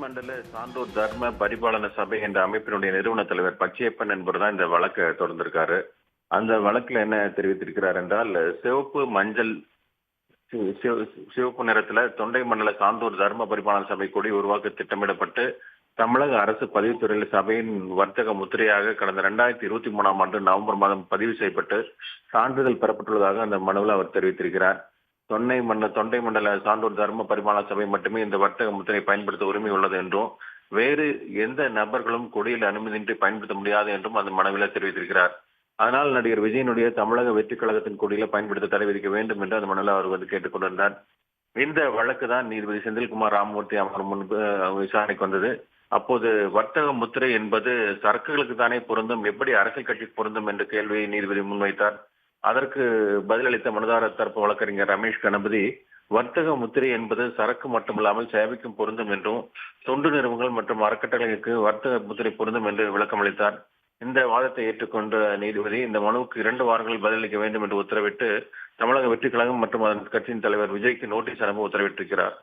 மண்டல சான்றோர் தர்ம பரிபாலன சபை என்ற அமைப்பினுடைய நிறுவன தலைவர் பச்சையப்பன் என்பவர் தான் இந்த வழக்கை தொடர்ந்திருக்காரு. அந்த வழக்குல என்ன தெரிவித்திருக்கிறார் என்றால், சிவப்பு மஞ்சள் சிவப்பு நிறத்துல தொண்டை மண்டல சான்றோர் தர்ம பரிபாலன சபை கொடி உருவாக்க திட்டமிடப்பட்டு தமிழக அரசு பதிவுத்துறையில் சபையின் வர்த்தக முத்திரையாக கடந்த 2023ஆம் ஆண்டு நவம்பர் மாதம் பதிவு செய்யப்பட்டு சான்றிதழ் பெறப்பட்டுள்ளதாக அந்த மனுவில் அவர் தெரிவித்திருக்கிறார். தொண்டை மண்டல சான்றோர் தர்ம பரிமாண சபை மட்டுமே இந்த வர்த்தக முத்திரை பயன்படுத்த உரிமை உள்ளது என்றும் வேறு எந்த நபர்களும் கொடியில் அனுமதியின்றி பயன்படுத்த முடியாது என்றும் அந்த மனுவில் தெரிவித்திருக்கிறார். அதனால் நடிகர் விஜயனுடைய தமிழக வெற்றி கழகத்தின் கொடியில பயன்படுத்த தடை விதிக்க வேண்டும் என்று அந்த மனுவில் அவர் கேட்டுக் கொண்டிருந்தார். இந்த வழக்கு தான் நீதிபதி செந்தில்குமார் ராமமூர்த்தி அமர்வு முன்பு விசாரணைக்கு வந்தது. அப்போது வர்த்தக முத்திரை என்பது சரக்குகளுக்கு தானே பொருந்தும், எப்படி அரசியல் கட்சிக்கு பொருந்தும் என்ற கேள்வியை நீதிபதி முன்வைத்தார். அதற்கு பதிலளித்த மனுதாரர் தரப்பு வழக்கறிஞர் ரமேஷ் கணபதி, வர்த்தக முத்திரை என்பது சரக்கு மட்டுமில்லாமல் சேவைக்கும் பொருந்தும் என்றும் தொண்டு நிறுவனங்கள் மற்றும் அறக்கட்டளைகளுக்கு வர்த்தக முத்திரை பொருந்தும் என்று விளக்கம் அளித்தார். இந்த வாதத்தை ஏற்றுக்கொண்ட நீதிபதி இந்த மனுவுக்கு 2 வாரங்கள் பதிலளிக்க வேண்டும் என்று உத்தரவிட்டு தமிழக வெற்றி கழகம் மற்றும் அதன் கட்சியின் தலைவர் விஜய்க்கு நோட்டீஸ் அனுப்ப உத்தரவிட்டிருக்கிறார்.